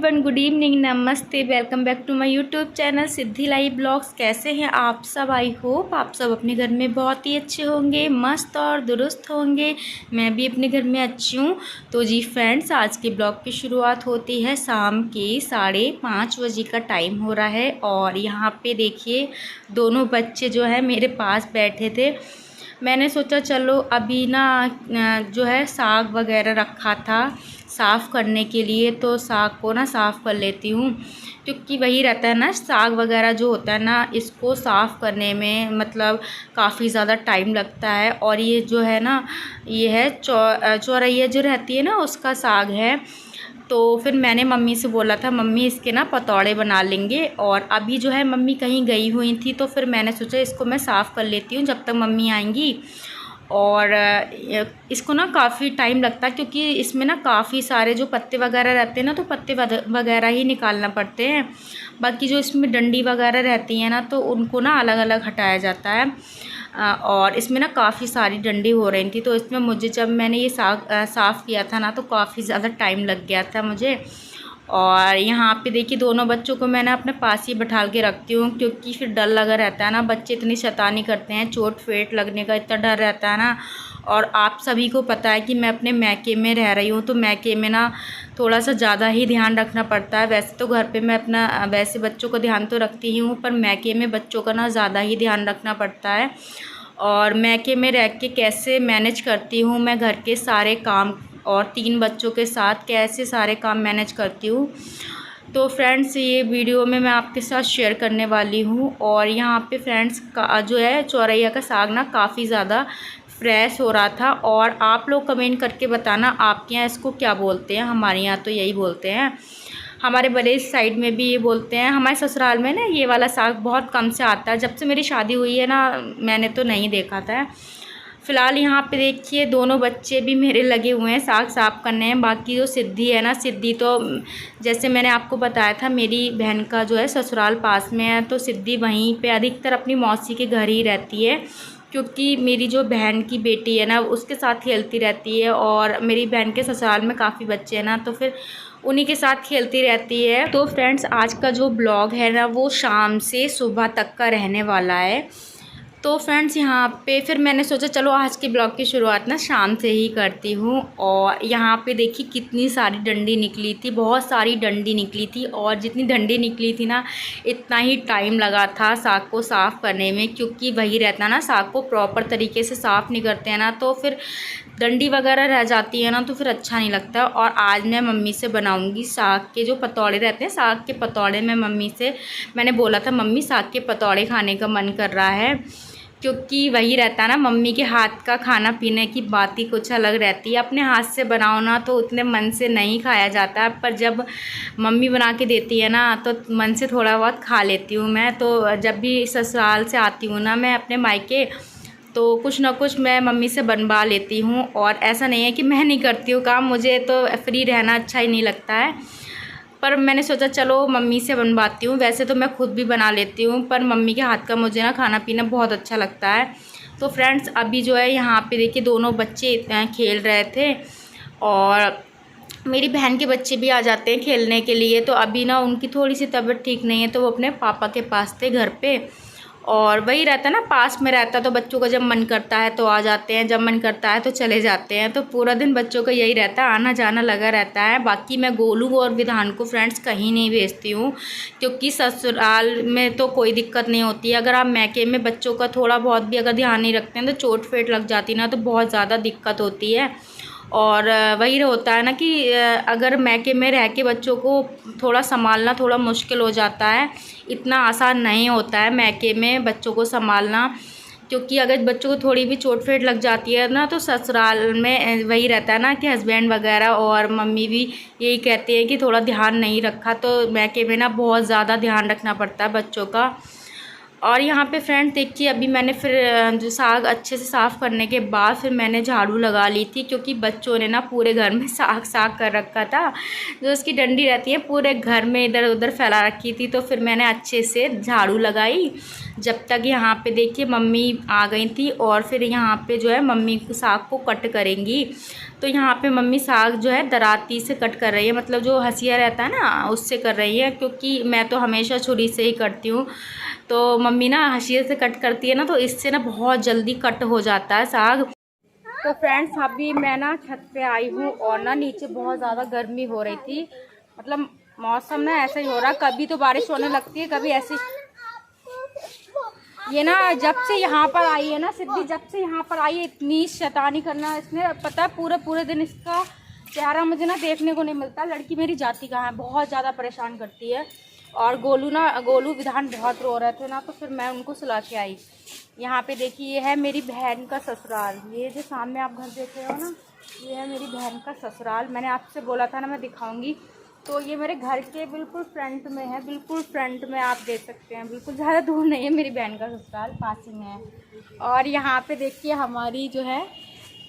Everyone, good evening, नमस्ते, welcome back to my YouTube channel Siddhi live blogs. कैसे हैं आप सब? आई होप आप सब अपने घर में बहुत ही अच्छे होंगे, मस्त और दुरुस्त होंगे। मैं भी अपने घर में अच्छी हूँ। तो जी फ्रेंड्स, आज के ब्लॉग की शुरुआत होती है शाम के 5:30 बजे का टाइम हो रहा है। और यहाँ पे देखिए दोनों बच्चे जो है मेरे पास बैठे थे। मैंने सोचा चलो अभी ना जो है साग वगैरह रखा था साफ़ करने के लिए, तो साग को ना साफ़ कर लेती हूँ। क्योंकि वही रहता है ना, साग वगैरह जो होता है ना, इसको साफ़ करने में मतलब काफ़ी ज़्यादा टाइम लगता है। और ये जो है ना, ये है चौरैया जो रहती है ना, उसका साग है। तो फिर मैंने मम्मी से बोला था, मम्मी इसके ना पतौड़े बना लेंगे। और अभी जो है मम्मी कहीं गई हुई थी, तो फिर मैंने सोचा इसको मैं साफ़ कर लेती हूँ जब तक मम्मी आएंगी। और इसको ना काफ़ी टाइम लगता है, क्योंकि इसमें ना काफ़ी सारे जो पत्ते वगैरह रहते हैं ना, तो पत्ते वगैरह ही निकालना पड़ते हैं। बाकी जो इसमें डंडी वगैरह रहती हैं ना, तो उनको ना अलग अलग हटाया जाता है। और इसमें ना काफ़ी सारी डंडी हो रही थी, तो इसमें मुझे जब मैंने ये साग साफ़ किया था ना, तो काफ़ी ज़्यादा टाइम लग गया था मुझे। और यहाँ पे देखिए दोनों बच्चों को मैंने अपने पास ही बैठा के रखती हूँ, क्योंकि फिर डर लगा रहता है ना, बच्चे इतनी शैतानी करते हैं, चोट फेट लगने का इतना डर रहता है ना। और आप सभी को पता है कि मैं अपने मैके में रह रही हूँ, तो मैके में ना थोड़ा सा ज़्यादा ही ध्यान रखना पड़ता है। वैसे तो घर पे मैं अपना वैसे बच्चों को ध्यान तो रखती ही हूँ, पर मैके में बच्चों का ना ज़्यादा ही ध्यान रखना पड़ता है। और मैके में रह के कैसे मैनेज करती हूँ मैं घर के सारे काम, और 3 बच्चों के साथ कैसे सारे काम मैनेज करती हूँ, तो फ्रेंड्स ये वीडियो में मैं आपके साथ शेयर करने वाली हूँ। और यहाँ पे फ्रेंड्स का जो है चौरैया का साग ना काफ़ी ज़्यादा फ्रेश हो रहा था। और आप लोग कमेंट करके बताना आपके यहाँ इसको क्या बोलते हैं। हमारे यहाँ तो यही बोलते हैं, हमारे बड़े साइड में भी ये बोलते हैं। हमारे ससुराल में ना ये वाला साग बहुत कम से आता है, जब से मेरी शादी हुई है ना, मैंने तो नहीं देखा था। फ़िलहाल यहाँ पे देखिए दोनों बच्चे भी मेरे लगे हुए हैं साग साफ़ करने हैं। बाकी जो सिद्धि है ना, सिद्धि तो जैसे मैंने आपको बताया था, मेरी बहन का जो है ससुराल पास में है, तो सिद्धि वहीं पे अधिकतर अपनी मौसी के घर ही रहती है। क्योंकि मेरी जो बहन की बेटी है ना, उसके साथ खेलती रहती है। और मेरी बहन के ससुराल में काफ़ी बच्चे हैं ना, तो फिर उन्हीं के साथ खेलती रहती है। तो फ्रेंड्स आज का जो ब्लॉग है ना, वो शाम से सुबह तक का रहने वाला है। तो फ्रेंड्स यहाँ पे फिर मैंने सोचा चलो आज के ब्लॉग की शुरुआत ना शाम से ही करती हूँ। और यहाँ पे देखिए कितनी सारी डंडी निकली थी, बहुत सारी डंडी निकली थी। और जितनी डंडी निकली थी ना, इतना ही टाइम लगा था साग को साफ़ करने में। क्योंकि वही रहता ना, साग को प्रॉपर तरीके से साफ़ नहीं करते हैं ना, तो फिर डंडी वगैरह रह जाती है ना, तो फिर अच्छा नहीं लगता। और आज मैं मम्मी से बनाऊंगी साग के जो पतौड़े रहते हैं, साग के पतौड़े। मैंने बोला था मम्मी साग के पतौड़े खाने का मन कर रहा है। क्योंकि वही रहता है ना, मम्मी के हाथ का खाना पीने की बात ही कुछ अलग रहती है। अपने हाथ से बनाओ ना, तो उतने मन से नहीं खाया जाता, पर जब मम्मी बना के देती है ना, तो मन से थोड़ा बहुत खा लेती हूँ मैं। तो जब भी ससुराल से आती हूँ ना मैं अपने मायके, तो कुछ ना कुछ मैं मम्मी से बनवा लेती हूँ। और ऐसा नहीं है कि मैं नहीं करती हूँ काम, मुझे तो फ्री रहना अच्छा ही नहीं लगता है, पर मैंने सोचा चलो मम्मी से बनवाती हूँ। वैसे तो मैं खुद भी बना लेती हूँ, पर मम्मी के हाथ का मुझे ना खाना पीना बहुत अच्छा लगता है। तो फ्रेंड्स अभी जो है यहाँ पे देखिए दोनों बच्चे खेल रहे थे। और मेरी बहन के बच्चे भी आ जाते हैं खेलने के लिए। तो अभी ना उनकी थोड़ी सी तबीयत ठीक नहीं है, तो वो अपने पापा के पास थे घर पे। और वही रहता है ना, पास में रहता, तो बच्चों का जब मन करता है तो आ जाते हैं, जब मन करता है तो चले जाते हैं। तो पूरा दिन बच्चों का यही रहता है, आना जाना लगा रहता है। बाकी मैं गोलू और विधान को फ्रेंड्स कहीं नहीं भेजती हूँ, क्योंकि ससुराल में तो कोई दिक्कत नहीं होती है। अगर आप मैके में बच्चों का थोड़ा बहुत भी अगर ध्यान नहीं रखते हैं, तो चोट फेट लग जाती है ना, तो बहुत ज़्यादा दिक्कत होती है। और वही होता है ना कि अगर मैके में रह के बच्चों को थोड़ा संभालना थोड़ा मुश्किल हो जाता है, इतना आसान नहीं होता है मैके में बच्चों को संभालना। क्योंकि अगर बच्चों को थोड़ी भी चोट फेट लग जाती है ना, तो ससुराल में वही रहता है ना कि हस्बैंड वगैरह और मम्मी भी यही कहते हैं कि थोड़ा ध्यान नहीं रखा। तो मैके में ना बहुत ज़्यादा ध्यान रखना पड़ता है बच्चों का। और यहाँ पे फ्रेंड देखिए अभी मैंने फिर जो साग अच्छे से साफ़ करने के बाद फिर मैंने झाड़ू लगा ली थी। क्योंकि बच्चों ने ना पूरे घर में साग साग कर रखा था, जो उसकी डंडी रहती है पूरे घर में इधर उधर फैला रखी थी। तो फिर मैंने अच्छे से झाड़ू लगाई, जब तक यहाँ पे देखिए मम्मी आ गई थी और फिर यहाँ पे जो है मम्मी साग को कट करेंगी। तो यहाँ पे मम्मी साग जो है दराती से कट कर रही है, मतलब जो हंसिया रहता है ना उससे कर रही है, क्योंकि मैं तो हमेशा छुरी से ही करती हूँ। तो मम्मी ना हंसिया से कट करती है ना, तो इससे ना बहुत जल्दी कट हो जाता है साग। तो फ्रेंड्स अभी मैं ना छत पे आई हूँ और ना नीचे बहुत ज़्यादा गर्मी हो रही थी, मतलब मौसम ना ऐसा ही हो रहा, कभी तो बारिश होने लगती है कभी ऐसी। ये ना जब से यहाँ पर आई है ना सिद्धि, जब से यहाँ पर आई है इतनी शैतानी करना इसने, पता है पूरे दिन इसका चेहरा मुझे ना देखने को नहीं मिलता। लड़की मेरी जाती कहाँ है, बहुत ज़्यादा परेशान करती है। और गोलू विधान बहुत रो रहे थे ना, तो फिर मैं उनको सुला के आई। यहाँ पे देखिए ये है मेरी बहन का ससुराल, ये जो सामने आप घर देख रहे हो ना ये है मेरी बहन का ससुराल। मैंने आपसे बोला था ना मैं दिखाऊंगी, तो ये मेरे घर के बिल्कुल फ्रंट में है, बिल्कुल फ्रंट में आप देख सकते हैं, बिल्कुल ज़्यादा दूर नहीं है, मेरी बहन का ससुराल पास ही में है। और यहाँ पे देखिए हमारी जो है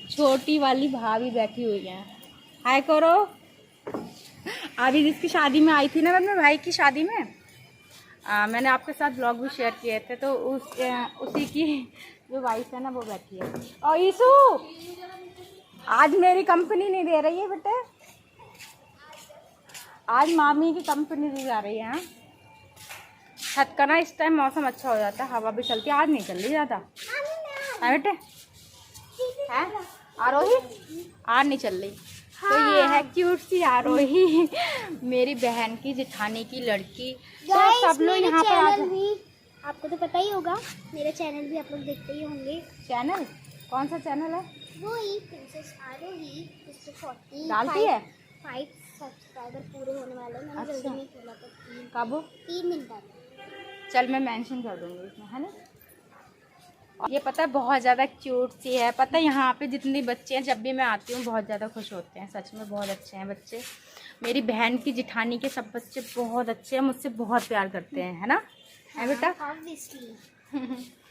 छोटी वाली भाभी बैठी हुई है, हाय करो। अभी जिसकी शादी में आई थी ना मैं अपने भाई की शादी में, मैंने आपके साथ ब्लॉग भी शेयर किए थे, तो उसी की जो वाइफ है ना वो बैठी है। और ईसू आज मेरी कंपनी नहीं दे रही है बेटे, आज मामी की कंपनी दी जा रही है। हाँ छत का ना इस टाइम मौसम अच्छा हो जाता है, हवा भी चलती है, आज नहीं चल रही ज़्यादा है बेटे, है आरोही आज नहीं चल रही। हाँ। तो ये है क्यूट सी आरोही मेरी बहन की जेठानी की लड़की। तो सब लोग यहाँ पर आपको तो पता ही होगा, मेरा चैनल भी आप लोग देखते ही होंगे। चैनल कौन सा चैनल है? वो ही प्रिंसेस आरोही 40 डालती है। 5 सब्सक्राइबर पूरे होने वाले हैं, मैंने जल्दी नहीं खोला तो काबू 3 दिन तक। चल मैं मेंशन कर दूँगी इसमें, है ना। और ये पता है बहुत ज़्यादा क्यूट सी है, पता है यहाँ पे जितने बच्चे हैं जब भी मैं आती हूँ बहुत ज़्यादा खुश होते हैं, सच में बहुत अच्छे हैं बच्चे। मेरी बहन की जेठानी के सब बच्चे बहुत अच्छे हैं, मुझसे बहुत प्यार करते हैं, है ना है बेटा।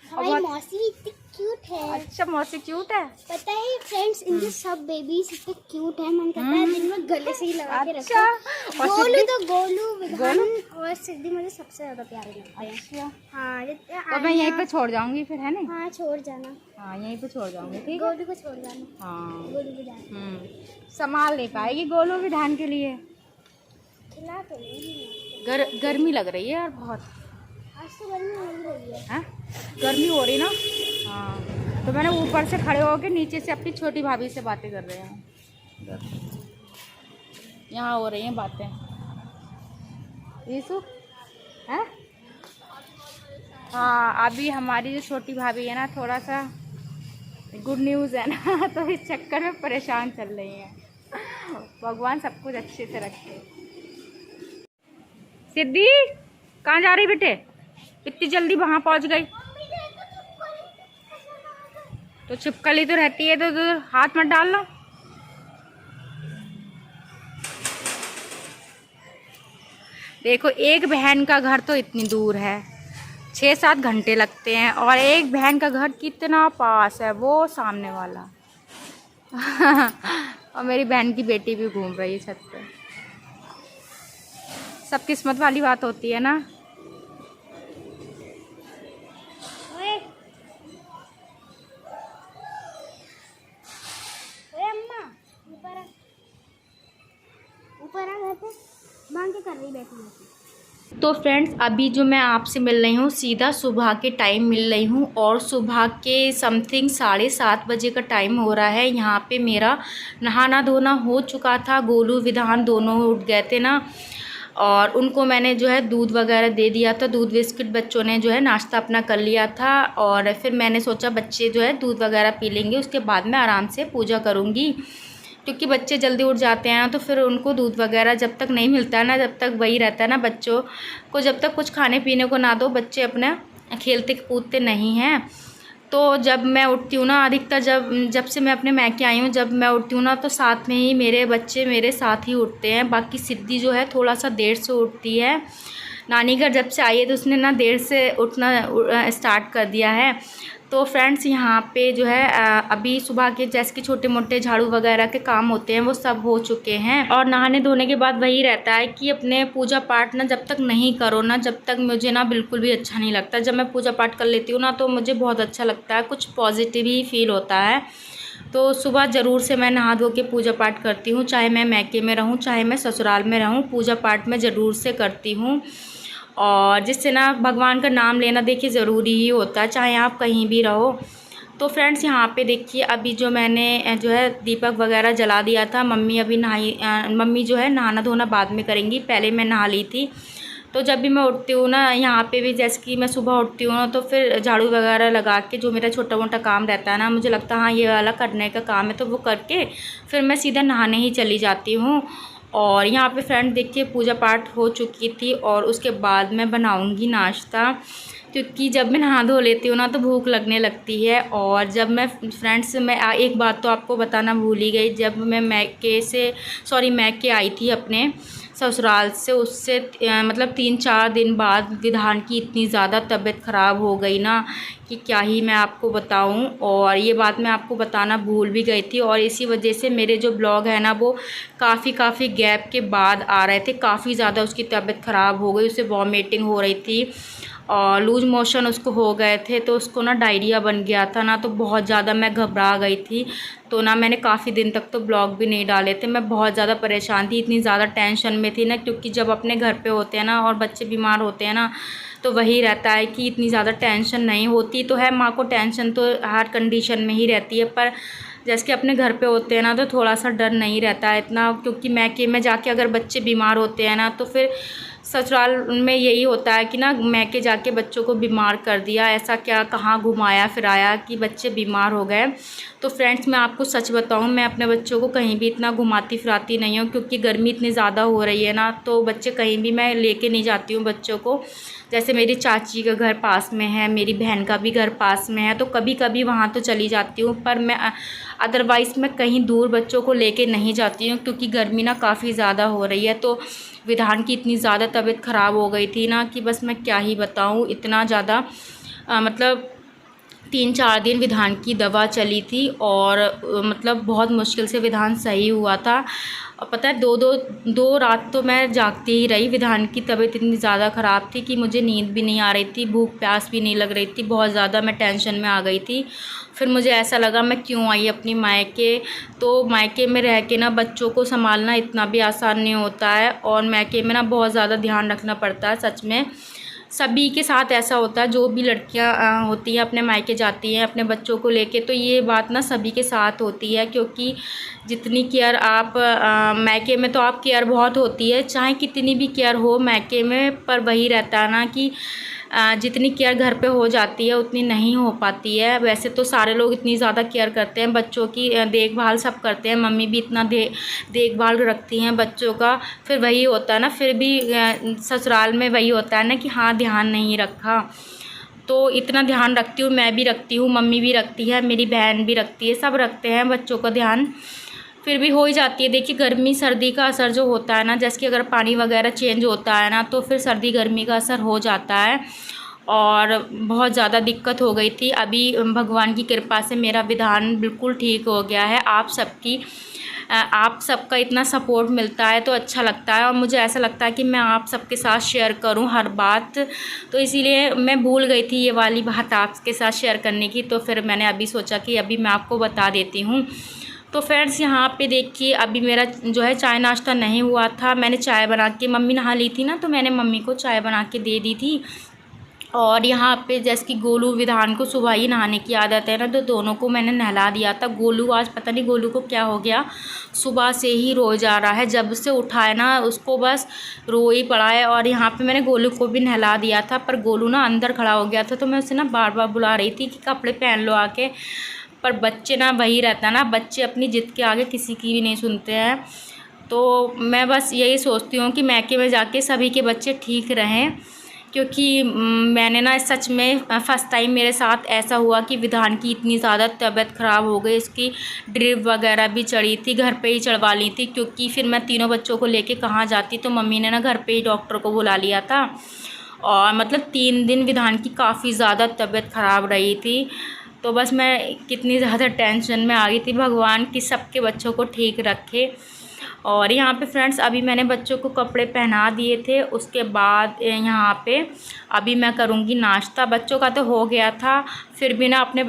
हमारी मौसी इतनी क्यूट है। अच्छा मौसी क्यूट है, पता है फ्रेंड्स इनके सब बेबीज इतने क्यूट है, मन करता है दिन में गले से ही लगा के अच्छा। रखो। गोलू तो गोलू विधान और सिद्धि मुझे सबसे ज्यादा प्यारे लगते हैं। अच्छा हाँ तो मैं यहीं पे छोड़ जाऊंगी फिर, है ना। हाँ छोड़ जाना, हाँ यहीं पे छोड़ जाऊंगी, ठीक है। गोलू को छोड़ जाना। हाँ गोलू विधान संभाल नहीं पाएगी गोलू विधान के लिए, खिला तो नहीं। गर्मी लग रही है यार बहुत, आज तो गर्मी हो रही है। हाँ गर्मी हो रही ना। हाँ तो मैंने ऊपर से खड़े होकर नीचे से अपनी छोटी भाभी से बातें कर रहे हैं, यहाँ हो रही हैं बातें। यीशु है। हाँ अभी हमारी जो छोटी भाभी है ना थोड़ा सा गुड न्यूज़ है ना तो इस चक्कर में परेशान चल रही हैं। भगवान सब कुछ अच्छे से रखे। सिद्धि कहाँ जा रही बेटे, इतनी जल्दी वहाँ पहुँच गई? तो छिपकली तो रहती है, तो हाथ मत डाल लो। देखो एक बहन का घर तो इतनी दूर है, 6-7 घंटे लगते हैं, और एक बहन का घर कितना पास है, वो सामने वाला और मेरी बहन की बेटी भी घूम रही है छत पे। सब किस्मत वाली बात होती है ना। मांग के कर रही बैठी। तो फ्रेंड्स अभी जो मैं आपसे मिल रही हूँ सीधा सुबह के टाइम मिल रही हूँ, और सुबह के समथिंग 7:30 बजे का टाइम हो रहा है। यहाँ पे मेरा नहाना धोना हो चुका था, गोलू विधान दोनों उठ गए थे ना, और उनको मैंने जो है दूध वगैरह दे दिया था, दूध बिस्किट बच्चों ने जो है नाश्ता अपना कर लिया था। और फिर मैंने सोचा बच्चे जो है दूध वगैरह पी लेंगे, उसके बाद मैं आराम से पूजा करूँगी, क्योंकि बच्चे जल्दी उठ जाते हैं तो फिर उनको दूध वगैरह जब तक नहीं मिलता है ना, जब तक वही रहता है ना, बच्चों को जब तक कुछ खाने पीने को ना दो बच्चे अपने खेलते कूदते नहीं हैं। तो जब मैं उठती हूँ ना, अधिकतर जब से मैं अपने मैके आई हूँ, जब मैं उठती हूँ ना तो साथ में ही मेरे बच्चे मेरे साथ ही उठते हैं। बाकी सिद्धि जो है थोड़ा सा देर से उठती है, नानी घर जब से आई है तो उसने ना देर से उठना स्टार्ट कर दिया है। तो फ्रेंड्स यहाँ पे जो है अभी सुबह के जैसे कि छोटे मोटे झाड़ू वगैरह के काम होते हैं वो सब हो चुके हैं। और नहाने धोने के बाद वही रहता है कि अपने पूजा पाठ ना जब तक नहीं करो ना, जब तक मुझे ना बिल्कुल भी अच्छा नहीं लगता। जब मैं पूजा पाठ कर लेती हूँ ना तो मुझे बहुत अच्छा लगता है, कुछ पॉजिटिव ही फील होता है। तो सुबह ज़रूर से मैं नहा धो के पूजा पाठ करती हूँ, चाहे मैं मैके में रहूँ चाहे मैं ससुराल में रहूँ, पूजा पाठ मैं ज़रूर से करती हूँ। और जिससे ना भगवान का नाम लेना देखिए ज़रूरी ही होता है, चाहे आप कहीं भी रहो। तो फ्रेंड्स यहाँ पे देखिए अभी जो मैंने जो है दीपक वगैरह जला दिया था। मम्मी अभी मम्मी जो है नहाना धोना बाद में करेंगी, पहले मैं नहा ली थी। तो जब भी मैं उठती हूँ ना यहाँ पे भी, जैसे कि मैं सुबह उठती हूँ ना तो फिर झाड़ू वगैरह लगा के जो मेरा छोटा मोटा काम रहता है ना, मुझे लगता है हाँ ये वाला करने का काम है, तो वो करके फिर मैं सीधा नहाने ही चली जाती हूँ। और यहाँ पे फ्रेंड देखिए पूजा पाठ हो चुकी थी और उसके बाद मैं बनाऊँगी नाश्ता, क्योंकि जब मैं नहा धो लेती हूँ ना तो भूख लगने लगती है। और जब मैं फ्रेंड्स मैं एक बात तो आपको बताना भूल ही गई, जब मैं मैके आई थी अपने ससुराल से, उससे मतलब 3-4 दिन बाद विधान की इतनी ज़्यादा तबीयत ख़राब हो गई ना कि क्या ही मैं आपको बताऊं। और ये बात मैं आपको बताना भूल भी गई थी, और इसी वजह से मेरे जो ब्लॉग है ना वो काफ़ी गैप के बाद आ रहे थे। काफ़ी ज़्यादा उसकी तबीयत ख़राब हो गई, उसे वॉमिटिंग हो रही थी और लूज मोशन उसको हो गए थे, तो उसको ना डायरिया बन गया था ना, तो बहुत ज़्यादा मैं घबरा गई थी। तो ना मैंने काफ़ी दिन तक तो ब्लॉग भी नहीं डाले थे, मैं बहुत ज़्यादा परेशान थी, इतनी ज़्यादा टेंशन में थी ना, क्योंकि जब अपने घर पे होते हैं ना और बच्चे बीमार होते हैं ना तो वही रहता है कि इतनी ज़्यादा टेंशन नहीं होती तो है। माँ को टेंशन तो हर कंडीशन में ही रहती है, पर जैसे कि अपने घर पे होते हैं ना तो थोड़ा सा डर नहीं रहता है इतना, क्योंकि मैके में जाके अगर बच्चे बीमार होते हैं ना तो फिर ससुराल में यही होता है कि ना मैके जाके बच्चों को बीमार कर दिया, ऐसा क्या कहाँ घुमाया फिराया कि बच्चे बीमार हो गए। तो फ्रेंड्स मैं आपको सच बताऊं, मैं अपने बच्चों को कहीं भी इतना घुमाती फिराती नहीं हूँ, क्योंकि गर्मी इतनी ज़्यादा हो रही है ना, तो बच्चे कहीं भी मैं लेके नहीं जाती हूँ बच्चों को। जैसे मेरी चाची का घर पास में है, मेरी बहन का भी घर पास में है, तो कभी कभी वहाँ तो चली जाती हूँ, पर मैं अदरवाइज़ मैं कहीं दूर बच्चों को लेके नहीं जाती हूँ, क्योंकि गर्मी ना काफ़ी ज़्यादा हो रही है। तो विधान की इतनी ज़्यादा तबीयत ख़राब हो गई थी ना कि बस मैं क्या ही बताऊँ, इतना ज़्यादा मतलब 3-4 दिन विधान की दवा चली थी और मतलब बहुत मुश्किल से विधान सही हुआ था। और पता है दो रात तो मैं जागती ही रही। विधान की तबीयत इतनी ज़्यादा ख़राब थी कि मुझे नींद भी नहीं आ रही थी, भूख प्यास भी नहीं लग रही थी, बहुत ज़्यादा मैं टेंशन में आ गई थी। फिर मुझे ऐसा लगा मैं क्यों आई अपनी मायके, तो मायके में रह के ना बच्चों को संभालना इतना भी आसान नहीं होता है, और मायके में ना बहुत ज़्यादा ध्यान रखना पड़ता है। सच में सभी के साथ ऐसा होता है, जो भी लड़कियां होती हैं अपने मायके जाती हैं अपने बच्चों को लेके, तो ये बात ना सभी के साथ होती है, क्योंकि जितनी केयर आप मायके में तो आप केयर बहुत होती है, चाहे कितनी भी केयर हो मायके में, पर वही रहता है ना कि जितनी केयर घर पे हो जाती है उतनी नहीं हो पाती है। वैसे तो सारे लोग इतनी ज़्यादा केयर करते हैं बच्चों की, देखभाल सब करते हैं, मम्मी भी इतना देखभाल रखती हैं बच्चों का, फिर वही होता है ना, फिर भी ससुराल में वही होता है ना कि हाँ ध्यान नहीं रखा। तो इतना ध्यान रखती हूँ, मैं भी रखती हूँ, मम्मी भी रखती है, मेरी बहन भी रखती है, सब रखते हैं बच्चों का ध्यान, फिर भी हो ही जाती है। देखिए गर्मी सर्दी का असर जो होता है ना, जैसे कि अगर पानी वगैरह चेंज होता है ना तो फिर सर्दी गर्मी का असर हो जाता है, और बहुत ज़्यादा दिक्कत हो गई थी। अभी भगवान की कृपा से मेरा विधान बिल्कुल ठीक हो गया है। आप सबका इतना सपोर्ट मिलता है तो अच्छा लगता है, और मुझे ऐसा लगता है कि मैं आप सबके साथ शेयर करूं हर बात, तो इसीलिए मैं भूल गई थी ये वाली बात आपके साथ शेयर करने की, तो फिर मैंने अभी सोचा कि अभी मैं आपको बता देती हूँ। तो फ्रेंड्स यहाँ पे देखिए अभी मेरा जो है चाय नाश्ता नहीं हुआ था, मैंने चाय बना के, मम्मी नहा ली थी ना तो मैंने मम्मी को चाय बना के दे दी थी। और यहाँ पे जैसे कि गोलू विधान को सुबह ही नहाने की आदत है ना, तो दोनों को मैंने नहला दिया था। गोलू आज पता नहीं गोलू को क्या हो गया, सुबह से ही रो जा रहा है, जब से उठा है ना उसको बस रो ही पड़ा है। और यहाँ पे मैंने गोलू को भी नहला दिया था, पर गोलू ना अंदर खड़ा हो गया था, तो मैं उसे ना बार बार बुला रही थी कि कपड़े पहन लो आके, पर बच्चे ना वही रहता है ना, बच्चे अपनी जिद के आगे किसी की भी नहीं सुनते हैं। तो मैं बस यही सोचती हूँ कि मैके में जाके सभी के बच्चे ठीक रहें, क्योंकि मैंने ना सच में फ़र्स्ट टाइम मेरे साथ ऐसा हुआ कि विधान की इतनी ज़्यादा तबीयत ख़राब हो गई, इसकी ड्रिप वगैरह भी चढ़ी थी, घर पे ही चढ़वा ली थी, क्योंकि फिर मैं तीनों बच्चों को लेके कहाँ जाती, तो मम्मी ने ना घर पे ही डॉक्टर को बुला लिया था। और मतलब 3 दिन विधान की काफ़ी ज़्यादा तबीयत ख़राब रही थी। तो बस मैं कितनी ज़्यादा टेंशन में आ गई थी, भगवान कि सबके बच्चों को ठीक रखे। और यहाँ पे फ्रेंड्स अभी मैंने बच्चों को कपड़े पहना दिए थे, उसके बाद यहाँ पे अभी मैं करूँगी नाश्ता। बच्चों का तो हो गया था, फिर भी ना अपने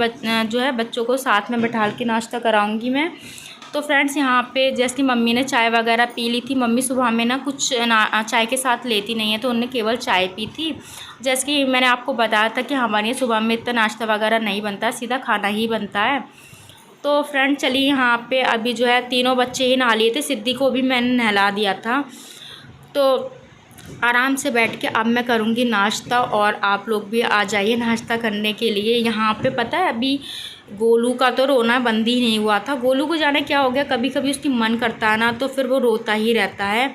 जो है बच्चों को साथ में बैठा के नाश्ता कराऊँगी मैं। तो फ्रेंड्स यहाँ पे जैसे मम्मी ने चाय वगैरह पी ली थी। मम्मी सुबह में ना कुछ चाय के साथ लेती नहीं है, तो उन्होंने केवल चाय पी थी। जैसे कि मैंने आपको बताया था कि हमारे यहाँ सुबह में इतना नाश्ता वगैरह नहीं बनता, सीधा खाना ही बनता है। तो फ्रेंड चलिए यहाँ पे अभी जो है तीनों बच्चे ही नहा लिए थे, सिद्धि को भी मैंने नहला दिया था। तो आराम से बैठ के अब मैं करूँगी नाश्ता, और आप लोग भी आ जाइए नाश्ता करने के लिए। यहाँ पे पता है अभी गोलू का तो रोना बंद ही नहीं हुआ था। गोलू को जाने क्या हो गया, कभी कभी उसकी मन करता है ना तो फिर वो रोता ही रहता है,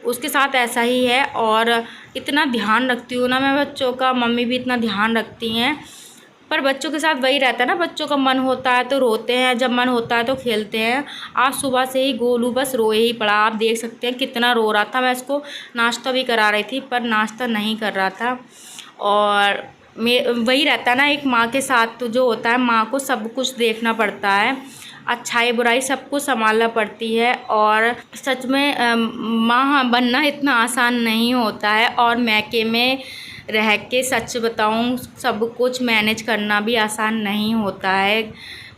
उसके साथ ऐसा ही है। और इतना ध्यान रखती हूँ ना मैं बच्चों का, मम्मी भी इतना ध्यान रखती हैं, पर बच्चों के साथ वही रहता है ना, बच्चों का मन होता है तो रोते हैं, जब मन होता है तो खेलते हैं। आज सुबह से ही गोलू बस रोए ही पड़ा, आप देख सकते हैं कितना रो रहा था। मैं इसको नाश्ता भी करा रही थी पर नाश्ता नहीं कर रहा था। और वही रहता है ना एक माँ के साथ, तो जो होता है माँ को सब कुछ देखना पड़ता है, अच्छाई बुराई सब कुछ संभालना पड़ती है। और सच में माँ बनना इतना आसान नहीं होता है, और मैके में रह के सच बताऊँ सब कुछ मैनेज करना भी आसान नहीं होता है।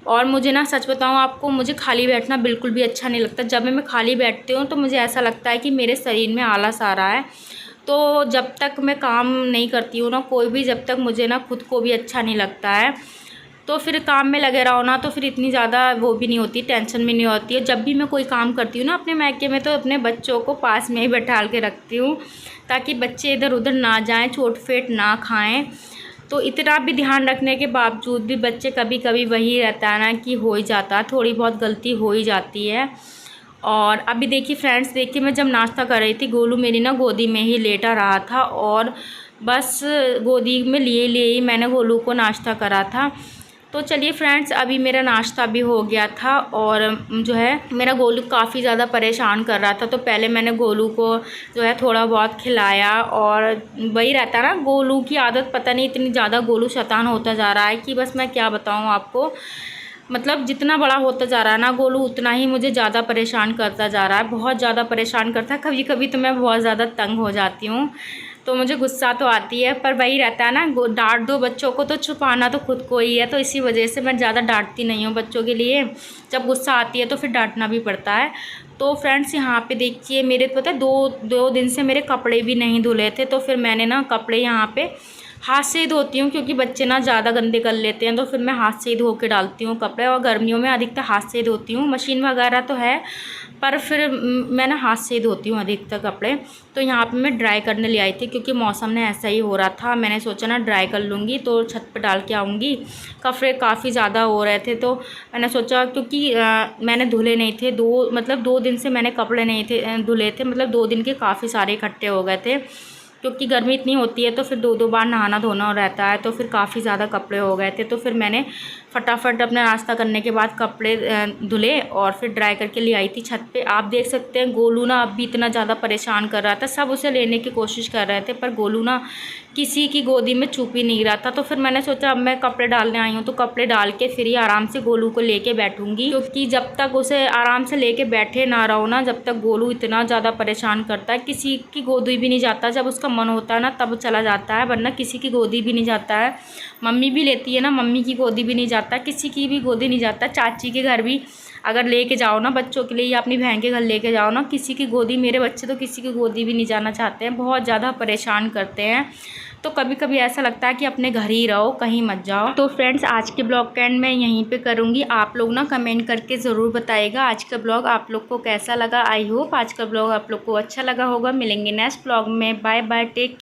और मुझे ना सच बताऊँ आपको, मुझे खाली बैठना बिल्कुल भी अच्छा नहीं लगता। जब मैं खाली बैठती हूँ तो मुझे ऐसा लगता है कि मेरे शरीर में आलस आ रहा है। तो जब तक मैं काम नहीं करती हूँ ना कोई भी, जब तक मुझे ना खुद को भी अच्छा नहीं लगता है, तो फिर काम में लगे रहो ना तो फिर इतनी ज़्यादा वो भी नहीं होती, टेंशन भी नहीं होती है। जब भी मैं कोई काम करती हूँ ना अपने मायके में, तो अपने बच्चों को पास में ही बैठा के रखती हूँ, ताकि बच्चे इधर उधर ना जाएं, चोट फेट ना खाएं। तो इतना भी ध्यान रखने के बावजूद भी बच्चे कभी कभी वही रहता है ना कि हो ही जाता है, थोड़ी बहुत गलती हो ही जाती है। और अभी देखिए फ्रेंड्स, देखिए मैं जब नाश्ता कर रही थी, गोलू मेरी ना गोदी में ही लेटा रहा था, और बस गोदी में लिए लिए ही मैंने गोलू को नाश्ता करा था। तो चलिए फ्रेंड्स, अभी मेरा नाश्ता भी हो गया था, और जो है मेरा गोलू काफ़ी ज़्यादा परेशान कर रहा था। तो पहले मैंने गोलू को जो है थोड़ा बहुत खिलाया, और वही रहता ना गोलू की आदत, पता नहीं इतनी ज़्यादा गोलू शैतान होता जा रहा है कि बस मैं क्या बताऊँ आपको। मतलब जितना बड़ा होता जा रहा है ना गोलू, उतना ही मुझे ज़्यादा परेशान करता जा रहा है, बहुत ज़्यादा परेशान करता है। कभी कभी तो मैं बहुत ज़्यादा तंग हो जाती हूँ, तो मुझे गुस्सा तो आती है, पर वही रहता है ना, डांट दो बच्चों को तो छुपाना तो खुद को ही है। तो इसी वजह से मैं ज़्यादा डांटती नहीं हूँ बच्चों के लिए, जब गुस्सा आती है तो फिर डांटना भी पड़ता है। तो फ्रेंड्स यहाँ पे देखिए मेरे पता है दो दिन से मेरे कपड़े भी नहीं धुले थे, तो फिर मैंने ना कपड़े यहाँ पे हाथ से ही धोती हूँ, क्योंकि बच्चे ना ज़्यादा गंदे कर लेते हैं, तो फिर मैं हाथ से ही धो के डालती हूँ कपड़े। और गर्मियों में अधिकतर हाथ से ही धोती हूँ, मशीन वगैरह तो है पर फिर मैं ना हाथ से ही धोती हूँ अधिकतर कपड़े। तो यहाँ पे मैं ड्राई करने ले आई थी, क्योंकि मौसम ने ऐसा ही हो रहा था, मैंने सोचा ना ड्राई कर लूँगी तो छत पर डाल के आऊँगी। कपड़े काफ़ी ज़्यादा हो रहे थे, तो मैंने सोचा, क्योंकि मैंने धुले नहीं थे, 2 दिन से मैंने कपड़े नहीं थे धुले थे, मतलब 2 दिन के काफ़ी सारे इकट्ठे हो गए थे, क्योंकि गर्मी इतनी होती है तो फिर 2 बार नहाना धोना रहता है, तो फिर काफ़ी ज़्यादा कपड़े हो गए थे। तो फिर मैंने फटाफट अपना नाश्ता करने के बाद कपड़े धुले और फिर ड्राई करके ले आई थी छत पे। आप देख सकते हैं गोलू ना अब भी इतना ज़्यादा परेशान कर रहा था, सब उसे लेने की कोशिश कर रहे थे, पर गोलू ना किसी की गोदी में छुप ही नहीं रहा था। तो फिर मैंने सोचा अब मैं कपड़े डालने आई हूँ, तो कपड़े डाल के फिर ही आराम से गोलू को लेके बैठूँगी, क्योंकि जब तक उसे आराम से लेके बैठे ना रहो ना, जब तक गोलू इतना ज़्यादा परेशान करता है, किसी की गोदी भी नहीं जाता। जब उसका मन होता है ना तब चला जाता है, वरना किसी की गोदी भी नहीं जाता है। मम्मी भी लेती है ना, मम्मी की गोदी भी नहीं जाता, किसी की भी गोदी नहीं जाता। चाची के घर भी अगर लेके जाओ ना बच्चों के लिए, या अपनी बहन के घर लेके जाओ ना, किसी की गोदी, मेरे बच्चे तो किसी की गोदी भी नहीं जाना चाहते हैं, बहुत ज़्यादा परेशान करते हैं। तो कभी कभी ऐसा लगता है कि अपने घर ही रहो, कहीं मत जाओ। तो फ्रेंड्स आज के ब्लॉग का एंड मैं यहीं पे करूँगी। आप लोग ना कमेंट करके ज़रूर बताइएगा आज का ब्लॉग आप लोग को कैसा लगा। आई होप आज का ब्लॉग आप लोग को अच्छा लगा होगा। मिलेंगे नेक्स्ट ब्लॉग में। Bye bye, take